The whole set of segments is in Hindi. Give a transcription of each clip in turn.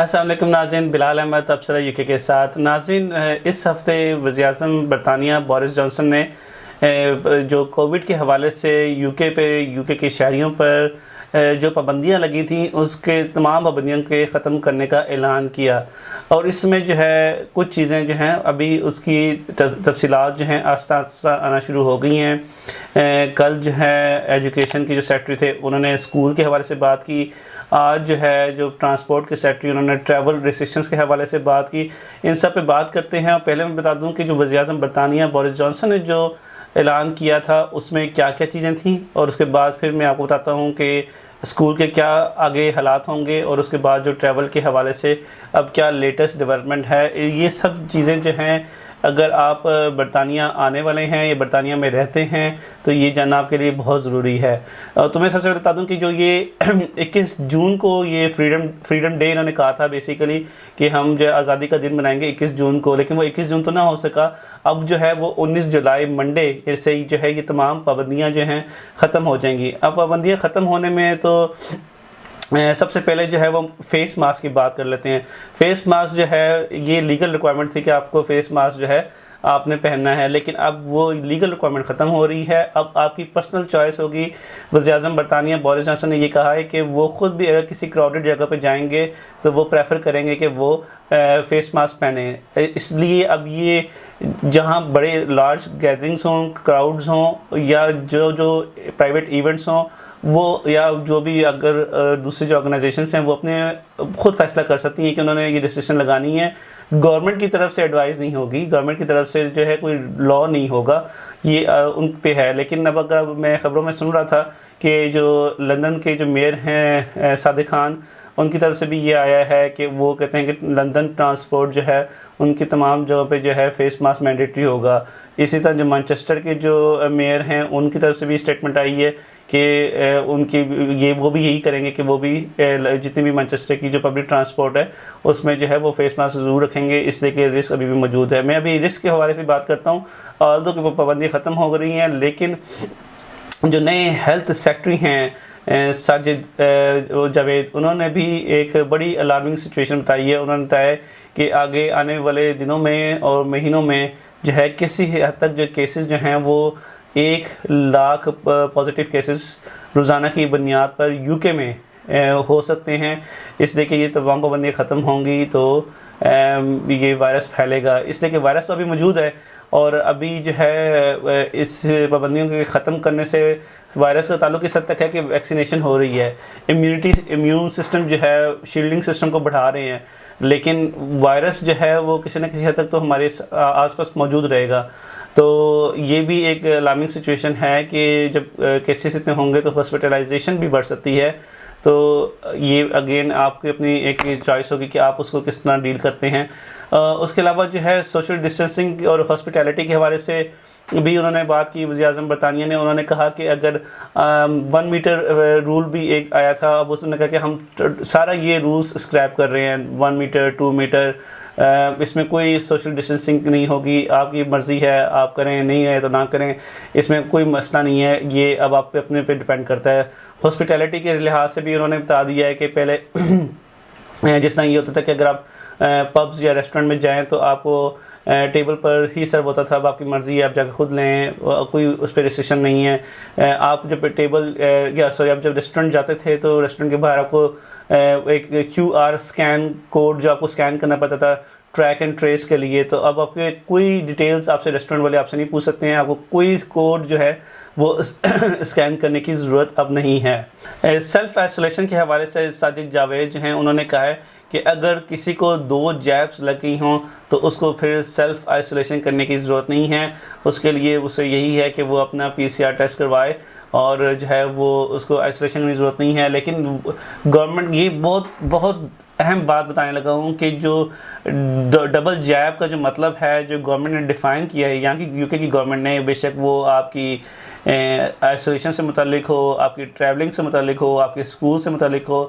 अस्सलाम वालेकुम नाज़रीन, बिलाल अहमद तबसरा यूके के साथ। नाज़रीन, इस हफ़्ते वज़ीर-ए-आज़म बरतानिया बोरिस जॉनसन ने जो कोविड के हवाले से यूके के शहरियों पर जो पाबंदियां लगी थी उसके तमाम पाबंदियों के ख़त्म करने का ऐलान किया। और इसमें जो है कुछ चीज़ें जो हैं अभी उसकी तफसीलात जो हैं आस्ता आस्ता आना शुरू हो गई हैं। कल जो है एजुकेशन के जो सेक्रेटरी थे उन्होंने स्कूल के हवाले से बात की। आज जो है जो ट्रांसपोर्ट के सेक्रेटरी उन्होंने ट्रैवल रिस्ट्रिक्शंस के हवाले से बात की। इन सब पे बात करते हैं। और पहले मैं बता दूं कि जो वज़ीर-ए-आज़म बरतानिया बोरिस जॉनसन ने जो ऐलान किया था उसमें क्या क्या चीज़ें थीं, और उसके बाद फिर मैं आपको बताता हूं कि स्कूल के क्या आगे हालात होंगे, और उसके बाद जो ट्रैवल के हवाले से अब क्या लेटेस्ट डेवलपमेंट है। ये सब चीज़ें जो हैं अगर आप बरतानिया आने वाले हैं या बरतानिया में रहते हैं तो ये जानना आपके लिए बहुत ज़रूरी है। तो मैं सबसे पहले बता दूं कि जो ये 21 जून को ये फ्रीडम डे इन्होंने कहा था बेसिकली कि हम जो आज़ादी का दिन मनाएंगे 21 जून को, लेकिन वो 21 जून तो ना हो सका। अब जो है वो 19 जुलाई मंडे से ही जो है ये तमाम पाबंदियाँ जो हैं ख़त्म हो जाएंगी। अब पाबंदियाँ ख़त्म होने में तो सबसे पहले जो है वो फेस मास्क की बात कर लेते हैं। फेस मास्क जो है ये लीगल रिक्वायरमेंट थी कि आपको फेस मास्क जो है आपने पहनना है, लेकिन अब वो लीगल रिक्वायरमेंट ख़त्म हो रही है। अब आपकी पर्सनल चॉइस होगी। वज़ीर-ए-आज़म बरतानिया बोरिस जॉनसन ने ये कहा है कि वो ख़ुद भी अगर किसी क्राउडेड जगह पे जाएंगे तो वो प्रेफर करेंगे कि वो फेस मास्क पहने। इसलिए अब ये जहाँ बड़े लार्ज गैदरिंग्स हों, क्राउड्स हों, या जो प्राइवेट इवेंट्स हों, वो या जो भी अगर दूसरी जो ऑर्गेनाइजेशंस हैं वो अपने खुद फैसला कर सकती हैं कि उन्होंने ये रिस्ट्रिक्शन लगानी है। गवर्नमेंट की तरफ से एडवाइस नहीं होगी, गवर्नमेंट की तरफ से जो है कोई लॉ नहीं होगा, ये उन पे है। लेकिन अब अगर मैं ख़बरों में सुन रहा था कि जो लंदन के जो मेयर हैं सादिक खान, उनकी तरफ से भी ये आया है कि वो कहते हैं कि लंदन ट्रांसपोर्ट जो है उनकी तमाम जगहों पे जो है फेस मास्क मैंडेटरी होगा। इसी तरह जो मैनचेस्टर के जो मेयर हैं उनकी तरफ से भी स्टेटमेंट आई है कि उनकी वो भी यही करेंगे कि वो भी जितनी भी मैनचेस्टर की जो पब्लिक ट्रांसपोर्ट है उसमें जो है वो फेस मास्क ज़रूर रखेंगे, इसलिए कि रिस्क अभी भी मौजूद है। मैं अभी रिस्क के हवाले से बात करता हूँ। ऑल्दो कि वो पाबंदी ख़त्म हो गई हैं, लेकिन जो नए हेल्थ सेक्रेटरी हैं साजिद जावेद, उन्होंने भी एक बड़ी अलार्मिंग सिचुएशन बताई है। उन्होंने बताया कि आगे आने वाले दिनों में और महीनों में जो है किसी हद तक जो केसेस जो हैं वो 1 लाख पॉजिटिव केसेस रोज़ाना की बुनियाद पर यूके में हो सकते हैं। इसलिए कि ये तमाम पाबंदियाँ ख़त्म होंगी तो ये वायरस फैलेगा। इसलिए कि वायरस तो अभी मौजूद है, और अभी जो है इस पाबंदियों के ख़त्म करने से वायरस का ताल्लुक इस हद तक है कि वैक्सीनेशन हो रही है, इम्यून सिस्टम जो है शील्डिंग सिस्टम को बढ़ा रहे हैं, लेकिन वायरस जो है वो किसी न किसी हद तक तो हमारे आसपास मौजूद रहेगा। तो ये भी एक अलार्मिंग सिचुएशन है कि जब केसेस इतने होंगे तो हॉस्पिटलाइजेशन भी बढ़ सकती है। तो ये अगेन आपकी अपनी एक चॉइस होगी कि आप उसको किस तरह डील करते हैं। उसके अलावा जो है सोशल डिस्टेंसिंग और हॉस्पिटैलिटी के हवाले से भी उन्होंने बात की। वज़ीर-ए-आज़म बरतानिया ने उन्होंने कहा कि अगर 1 मीटर रूल भी एक आया था, अब उसने कहा कि हम सारा ये रूल्स स्क्रैप कर रहे हैं। 1 मीटर 2 मीटर इसमें कोई सोशल डिस्टेंसिंग नहीं होगी, आपकी मर्ज़ी है, आप करें, नहीं है तो ना करें, इसमें कोई मसला नहीं है। ये अब आप पे अपने पे डिपेंड करता है। हॉस्पिटैलिटी के लिहाज से भी उन्होंने बता दिया है कि पहले जिस तरह ये होता था कि अगर आप पब्स या रेस्टोरेंट में जाएं तो आपको टेबल पर ही सर्व होता था, अब आपकी मर्ज़ी है, आप जाकर खुद लें, कोई उस पर रिस्ट्रिक्शन नहीं है। आप जब आप जब रेस्टोरेंट जाते थे तो रेस्टोरेंट के बाहर आपको एक QR स्कैन कोड जो आपको स्कैन करना पड़ता था ट्रैक एंड ट्रेस के लिए। तो अब आपके कोई डिटेल्स आपसे रेस्टोरेंट वाले आपसे नहीं पूछ सकते हैं, आपको कोई कोड जो है वो स्कैन करने की ज़रूरत अब नहीं है। सेल्फ़ आइसोलेशन के हवाले से साजिद जावेद जो हैं उन्होंने कहा है कि अगर किसी को 2 जैब्स लगी हों तो उसको फिर सेल्फ़ आइसोलेशन करने की ज़रूरत नहीं है। उसके लिए उसे यही है कि वो अपना PCR टेस्ट करवाए, और जो है वो उसको आइसोलेशन की ज़रूरत नहीं है। लेकिन गवर्नमेंट ये बहुत अहम बात बताने लगा हूँ कि जो डबल जैब का जो मतलब है जो गवर्नमेंट ने डिफ़ाइन किया है, यहाँ की यूके की गवर्नमेंट ने, बेशक वो आपकी आइसोलेशन से मुतालिक हो, आपकी ट्रैवलिंग से मुतालिक हो, आपके स्कूल से मुतालिक हो,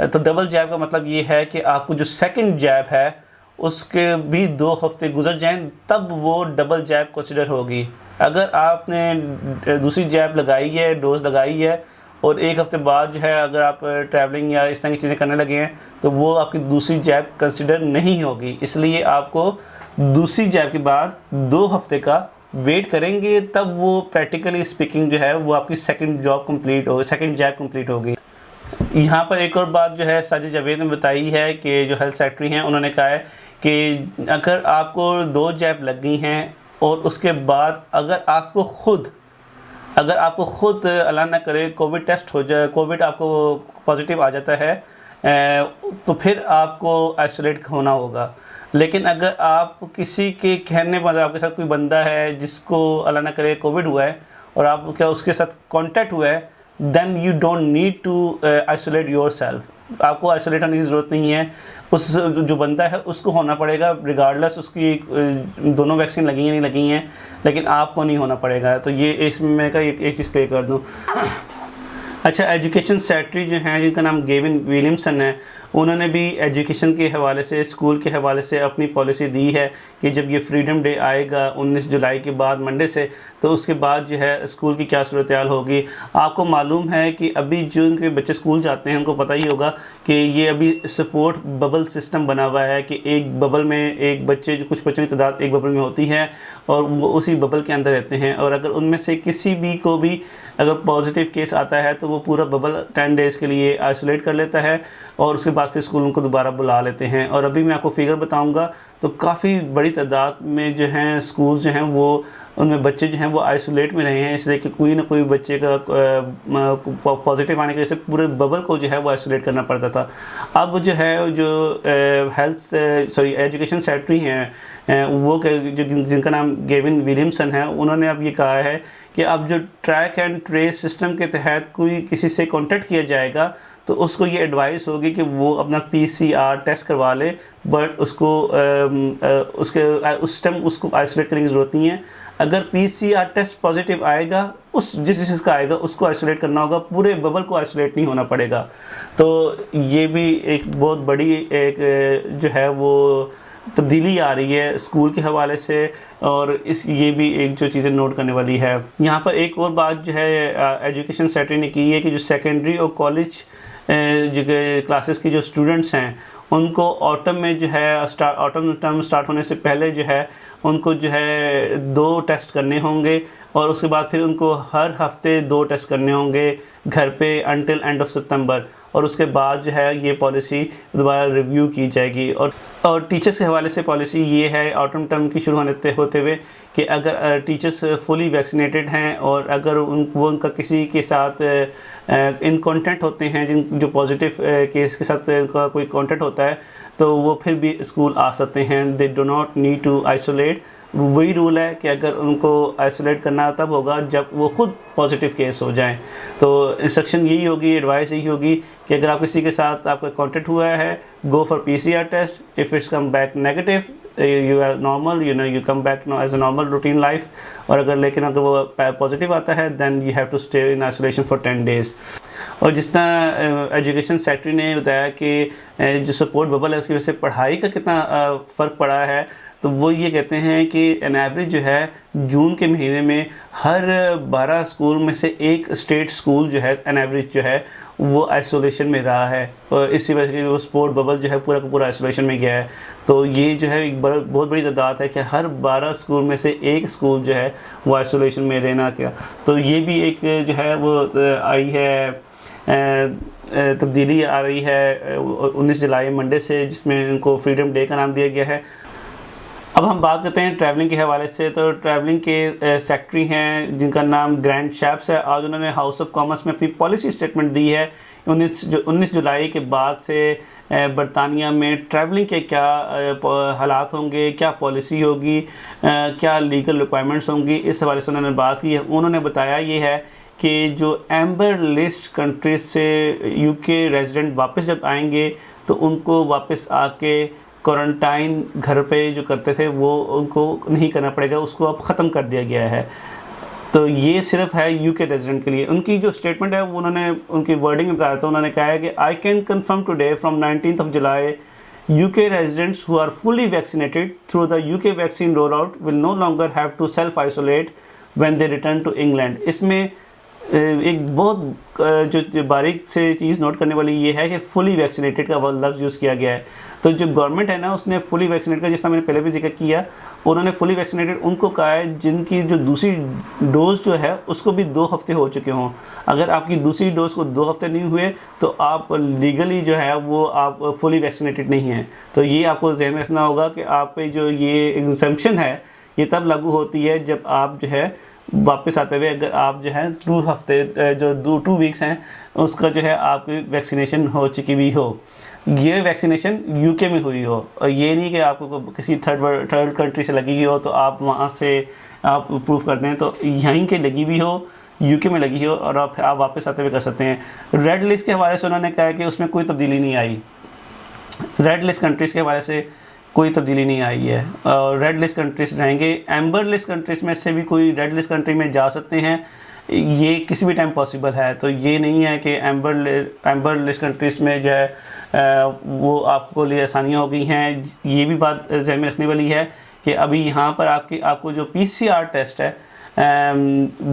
तो डबल जैब का मतलब ये है कि आपको जो सेकंड जैब है उसके भी 2 हफ्ते गुजर जाएं तब वो डबल जैब कंसिडर होगी। अगर आपने दूसरी जैब लगाई है, डोज लगाई है, और एक हफ्ते बाद जो है अगर आप ट्रैवलिंग या इस तरह की चीज़ें करने लगे हैं तो वो आपकी दूसरी जैब कंसिडर नहीं होगी। इसलिए आपको दूसरी जैब के बाद 2 हफ्ते का वेट करेंगे, तब वो प्रैक्टिकली स्पीकिंग जो है वो आपकी सेकंड जैब कंप्लीट होगी। यहाँ पर एक और बात जो है साजिद जावेद ने बताई है कि जो हेल्थ सेक्रेटरी हैं, उन्होंने कहा है कि अगर आपको 2 जैब लग गई हैं और उसके बाद अगर आपको खुद अल्लाह ना करे कोविड टेस्ट हो जाए, कोविड आपको पॉजिटिव आ जाता है, तो फिर आपको आइसोलेट होना होगा। लेकिन अगर आप किसी के कहने पर आपके साथ कोई बंदा है जिसको अल्लाह ना करे कोविड हुआ है और आप क्या उसके साथ कांटेक्ट हुआ है, then you don't need to isolate yourself. आपको आइसोलेट होने की ज़रूरत नहीं है। उस जो बंदा है उसको होना पड़ेगा रिगार्डलेस उसकी दोनों वैक्सीन लगी हैं नहीं लगी हैं, लेकिन आपको नहीं होना पड़ेगा। तो ये इसमें मैं का एक चीज़ क्लियर कर दूँ। अच्छा, एजुकेशन सेक्रेटरी जो हैं जिनका नाम गेविन विलियमसन है, उन्होंने भी एजुकेशन के हवाले से, स्कूल के हवाले से अपनी पॉलिसी दी है कि जब ये फ्रीडम डे आएगा 19 जुलाई के बाद मंडे से, तो उसके बाद जो है स्कूल की क्या सूरत हाल होगी। आपको मालूम है कि अभी जो उनके बच्चे स्कूल जाते हैं उनको पता ही होगा कि ये अभी सपोर्ट बबल सिस्टम बना हुआ है कि एक बबल में एक बच्चे, जो कुछ बच्चों की तादाद एक बबल में होती है और वो उसी बबल के अंदर रहते हैं, और अगर उनमें से किसी भी को भी अगर पॉजिटिव केस आता है तो वो पूरा बबल 10 डेज़ के लिए आइसोलेट कर लेता है और उसके बाद फिर स्कूल उनको दोबारा बुला लेते हैं। और अभी मैं आपको फिगर बताऊंगा तो काफ़ी बड़ी तादाद में जो हैं स्कूल जो हैं वो उनमें बच्चे जो हैं वो आइसोलेट में रहे हैं, इसलिए कि कोई ना कोई बच्चे का पॉजिटिव आने की वजह से पूरे बबल को जो है वो आइसोलेट करना पड़ता था। अब जो है जो एजुकेशन सेक्रेटरी हैं वो जिनका नाम गेविन विलियमसन है, उन्होंने अब ये कहा है कि अब जो ट्रैक एंड ट्रेस सिस्टम के तहत कोई किसी से कांटेक्ट किया जाएगा तो उसको ये एडवाइस होगी कि वो अपना PCR टेस्ट करवा ले, बट उसको उस टाइम उसको आइसोलेट करने की ज़रूरत नहीं है। अगर PCR टेस्ट पॉजिटिव आएगा, जिस का आएगा उसको आइसोलेट करना होगा, पूरे बबल को आइसोलेट नहीं होना पड़ेगा। तो ये भी एक बहुत बड़ी एक जो है वो तब्दीली आ रही है स्कूल के हवाले से, और ये भी एक जो चीज़ें नोट करने वाली है। यहाँ पर एक और बात जो है एजुकेशन सेक्रेटरी ने की है कि जो सेकेंडरी और कॉलेज जो क्लासेस की जो स्टूडेंट्स हैं उनको ऑटम में जो है ऑटम टर्म स्टार्ट होने से पहले जो है उनको जो है 2 टेस्ट करने होंगे, और उसके बाद फिर उनको हर हफ्ते 2 टेस्ट करने होंगे घर पे अंटिल एंड ऑफ सितंबर, और उसके बाद जो है ये पॉलिसी दोबारा रिव्यू की जाएगी। और टीचर्स के हवाले से पॉलिसी ये है ऑटम टर्म की शुरू होते हुए कि अगर टीचर्स फुली वैक्सीनेटेड हैं और अगर उनका किसी के साथ इन कॉन्टेक्ट होते हैं जो पॉजिटिव केस के साथ उनका कोई कॉन्टेक्ट होता है, तो वो फिर भी स्कूल आ सकते हैं। They do not need to isolate. वही रूल है कि अगर उनको आइसोलेट करना तब होगा जब वो खुद पॉजिटिव केस हो जाएं। तो इंस्ट्रक्शन यही होगी, एडवाइस यही होगी कि अगर आप किसी के साथ आपका कांटेक्ट हुआ है, go for PCR test. If it's come back negative, you are normal, you come back as a normal routine life. और लेकिन अगर वो पॉजिटिव आता है then you have to stay in isolation for 10 days. और जिस तरह एजुकेशन सेक्रेटरी ने बताया कि जो सपोर्ट बबल है उसकी वजह से पढ़ाई का कितना फ़र्क पड़ा है, तो वो ये कहते हैं कि एन एवरेज जो है जून के महीने में हर 12 स्कूल में से एक स्टेट स्कूल जो है एन एवरेज जो है वो आइसोलेशन में रहा है, और इसी वजह से वो स्पोर्ट बबल जो है पूरा का पूरा आइसोलेशन में गया है। तो ये जो है एक बहुत बड़ी तादाद है कि हर 12 स्कूल में से एक स्कूल जो है वो आइसोलेशन में रहना क्या। तो ये भी एक जो है वो आई है तब्दीली आ रही है 19 जुलाई मंडे से, जिसमें उनको फ्रीडम डे का नाम दिया गया है। अब हम बात करते हैं ट्रैवलिंग के हवाले से। तो ट्रैवलिंग के सेक्रेटरी हैं जिनका नाम ग्रैंड शैप्स है, आज उन्होंने हाउस ऑफ कॉमर्स में अपनी पॉलिसी स्टेटमेंट दी है। 19 जुलाई के बाद से बरतानिया में ट्रैवलिंग के क्या हालात होंगे, क्या पॉलिसी होगी, क्या लीगल रिक्वायरमेंट्स होंगी, इस हवाले से उन्होंने बात की है। उन्होंने बताया ये है कि जो एम्बर लिस्ट कंट्रीज से UK रेजिडेंट वापस जब आएंगे तो उनको वापस आके क्वारंटाइन घर पे जो करते थे वो उनको नहीं करना पड़ेगा, उसको अब ख़त्म कर दिया गया है। तो ये सिर्फ है UK रेजिडेंट के लिए। उनकी जो स्टेटमेंट है वो उन्होंने उनकी वर्डिंग में बताया था। उन्होंने कहा है कि I can confirm today from 19th of July UK residents who are fully vaccinated through the UK vaccine rollout will no longer have to self isolate when they return to England। इसमें एक बहुत जो बारीक से चीज़ नोट करने वाली ये है कि फुली वैक्सीनेटेड का लफ्ज़ यूज़ किया गया है। तो जो गवर्नमेंट है ना, उसने फुली वैक्सीनेटेड का, जिस तरह मैंने पहले भी जिक्र किया, उन्होंने फुली वैक्सीनेटेड उनको कहा है जिनकी जो दूसरी डोज़ जो है उसको भी 2 हफ्ते हो चुके हों। अगर आपकी दूसरी डोज़ को 2 हफ्ते नहीं हुए तो आप लीगली जो है वो आप फुली वैक्सीनेटेड नहीं हैं। तो ये आपको ज़हन में रखना होगा कि आप पे जो ये एग्जम्पशन है ये तब लागू होती है जब आप जो है वापस आते हुए, अगर आप जो है 2 हफ्ते जो 2 वीक्स हैं उसका जो है आपकी वैक्सीनेशन हो चुकी भी हो। ये वैक्सीनेशन यूके में हुई हो, और ये नहीं कि आपको किसी थर्ड कंट्री से लगी हो तो आप वहाँ से आप प्रूफ कर दें। तो यहीं के लगी भी हो, यूके में लगी हो, और आप वापस आते हुए कर सकते हैं। रेड लिस्ट के हवाले से उन्होंने कहा कि उसमें कोई तब्दीली नहीं आई। रेड लिस्ट कंट्रीज़ के हवाले से कोई तब्दीली नहीं आई है, और रेड लिस्ट कंट्रीज़ रहेंगे। एम्बर लिस्ट कंट्रीज़ में से भी कोई रेड लिस्ट कंट्री में जा सकते हैं, ये किसी भी टाइम पॉसिबल है। तो ये नहीं है कि एम्बर लिस्ट कंट्रीज़ में जो है वो आपको लिए आसानियाँ हो गई हैं। ये भी बात ज़हन में रखने वाली है कि अभी यहाँ पर आपको जो PCR टेस्ट है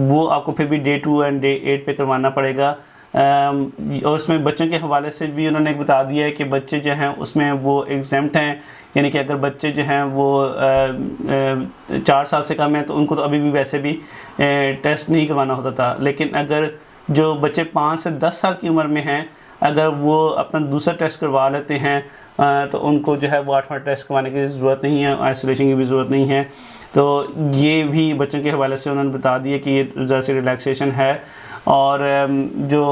वो आपको फिर भी डे 2 एंड डे 8 पे करवाना पड़ेगा। और उसमें बच्चों के हवाले से भी उन्होंने बता दिया है कि बच्चे जो हैं उसमें वो एग्जेम्प्ट हैं, यानी कि अगर बच्चे जो हैं वो 4 साल से कम है तो उनको तो अभी भी वैसे भी टेस्ट नहीं करवाना होता था। लेकिन अगर जो बच्चे 5 से 10 साल की उम्र में हैं, अगर वो अपना दूसरा टेस्ट करवा लेते हैं तो उनको जो है वो 8वां टेस्ट करवाने की ज़रूरत नहीं है, आइसोलेशन की भी ज़रूरत नहीं है। तो ये भी बच्चों के हवाले से उन्होंने बता दिया कि ये ज़रा सी रिलैक्सेशन है। और जो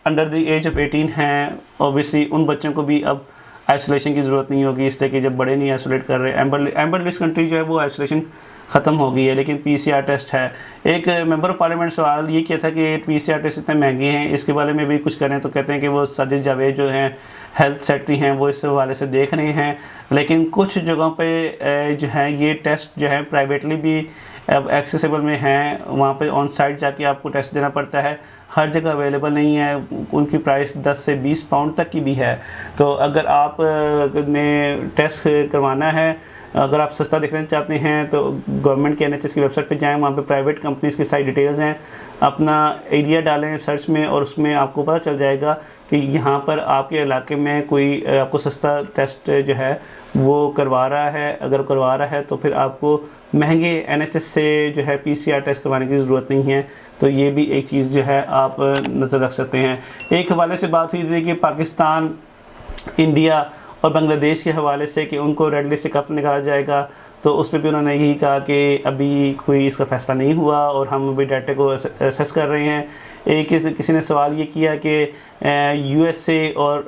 अंडर द एज ऑफ 18 हैं, ऑब्वियसली उन बच्चों को भी अब आइसोलेशन की ज़रूरत नहीं होगी, इसलिए कि जब बड़े नहीं आइसोलेट कर रहे। एम्बर लिस्ट कंट्री जो है वो आइसोलेशन ख़त्म हो गई है, लेकिन PCR टेस्ट है। एक मेंबर ऑफ पार्लियामेंट सवाल ये किया था कि PCR टेस्ट इतने महंगे हैं, इसके बारे में भी कुछ करें, तो कहते हैं कि वो साजिद जावेद जो हैं हेल्थ सेक्रेटरी हैं वो इस हवाले से देख रहे हैं। लेकिन कुछ जगहों पे जो है ये टेस्ट जो है प्राइवेटली भी अब एक्सेसिबल में हैं, वहाँ पे ऑन साइट जाके आपको टेस्ट देना पड़ता है, हर जगह अवेलेबल नहीं है। उनकी प्राइस 10 से 20 पाउंड तक की भी है। तो अगर आप ने टेस्ट करवाना है, अगर आप सस्ता देखना चाहते हैं तो गवर्नमेंट के NHS की वेबसाइट पे जाएं, वहाँ पे प्राइवेट कंपनीज़ की सारी डिटेल्स हैं, अपना एरिया डालें सर्च में और उसमें आपको पता चल जाएगा कि यहाँ पर आपके इलाके में कोई आपको सस्ता टेस्ट जो है वो करवा रहा है। अगर करवा रहा है तो फिर आपको महंगे NHS से जो है PCR टेस्ट करवाने की ज़रूरत नहीं है। तो ये भी एक चीज़ जो है आप नज़र रख सकते हैं। एक हवाले से बात हुई थी कि पाकिस्तान, इंडिया और बांग्लादेश के हवाले से कि उनको रेड लिस्ट से कब निकाला जाएगा, तो उस पर भी उन्होंने यही कहा कि अभी कोई इसका फ़ैसला नहीं हुआ और हम अभी डाटा को असेस कर रहे हैं। किसी ने सवाल ये किया कि USA और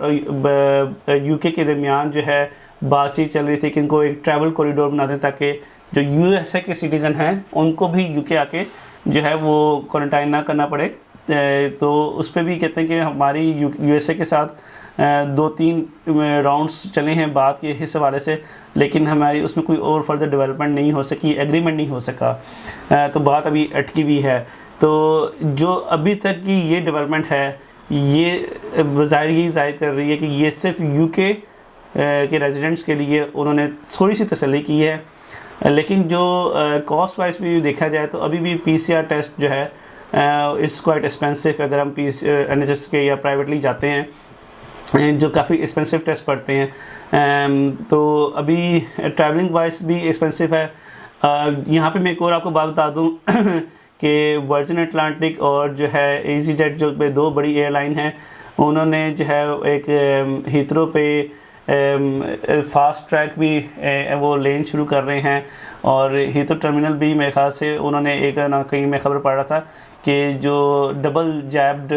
UK के दरमियान जो है बातचीत चल रही थी कि इनको एक ट्रैवल कॉरिडोर बना दें ताकि जो USA के सिटीज़न हैं उनको भी UK आके जो है वो क्वारंटाइन ना करना पड़े। तो उस पर भी कहते हैं कि हमारी USA के साथ 2-3 राउंड्स चले हैं बात के इस हवाले से, लेकिन हमारी उसमें कोई और फर्दर डेवलपमेंट नहीं हो सकी, एग्रीमेंट नहीं हो सका। तो बात अभी अटकी हुई है। तो जो अभी तक की ये डेवलपमेंट है ये ज़ाहिर कर रही है कि ये सिर्फ UK के रेजिडेंट्स के लिए उन्होंने थोड़ी सी तसल्ली की है। लेकिन जो कॉस्ट वाइज भी देखा जाए तो अभी भी PCR टेस्ट जो है इज़ क्वाइट एक्सपेंसिव। अगर हम NHS के या प्राइवेटली जाते हैं जो काफ़ी एक्सपेंसिव टेस्ट पड़ते हैं, तो अभी ट्रैवलिंग वाइज भी एक्सपेंसिव है। यहाँ पे मैं एक और आपको बात बता दूँ कि वर्जिन अटलांटिक और जो है EasyJet जो 2 बड़ी एयरलाइन हैं, उन्होंने जो है एक हीथ्रो पे फास्ट ट्रैक भी वो लेन शुरू कर रहे हैं। और हीथ्रो टर्मिनल भी मेरे ख्याल से उन्होंने एक ना कहीं मैं खबर पढ़ रहा था कि जो डबल जैब्ड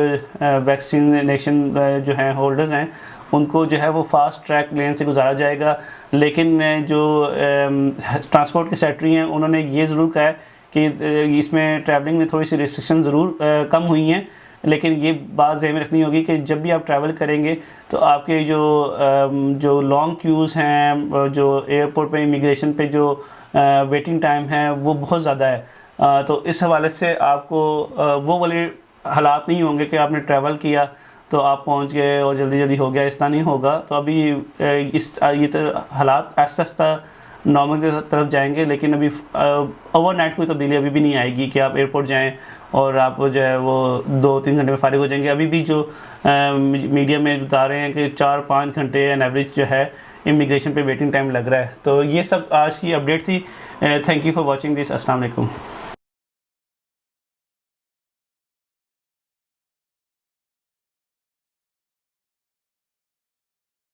वैक्सीनेशन जो हैं होल्डर्स हैं उनको जो है वो फास्ट ट्रैक लेन से गुजारा जाएगा। लेकिन जो ट्रांसपोर्ट के सेक्रेटरी हैं उन्होंने ये ज़रूर कहा है कि इसमें ट्रैवलिंग में थोड़ी सी रिस्ट्रिक्शन ज़रूर कम हुई हैं, लेकिन ये बात ज़हन में रखनी होगी कि जब भी आप ट्रैवल करेंगे तो आपके जो लॉन्ग क्यूज़ हैं, जो एयरपोर्ट पे इमिग्रेशन पे जो वेटिंग टाइम है वो बहुत ज़्यादा है। तो इस हवाले से आपको वो वाले हालात नहीं होंगे कि आपने ट्रैवल किया तो आप पहुंच गए और जल्दी जल्दी हो गया, इस तरह नहीं होगा। तो अभी ये तो हालात आहिस्ता आहिस्ता नॉर्मल की तरफ जाएंगे, लेकिन अभी ओवरनाइट कोई तब्दीली अभी भी नहीं आएगी कि आप एयरपोर्ट जाएं और आप जो है वो 2-3 घंटे में फारिग हो जाएंगे। अभी भी जो मीडिया में बता रहे हैं कि 4-5 घंटे एन एवरेज जो है इमिग्रेशन पे वेटिंग टाइम लग रहा है। तो ये सब आज की अपडेट थी। Thank you for watching this. अस्सलाम वालेकुम।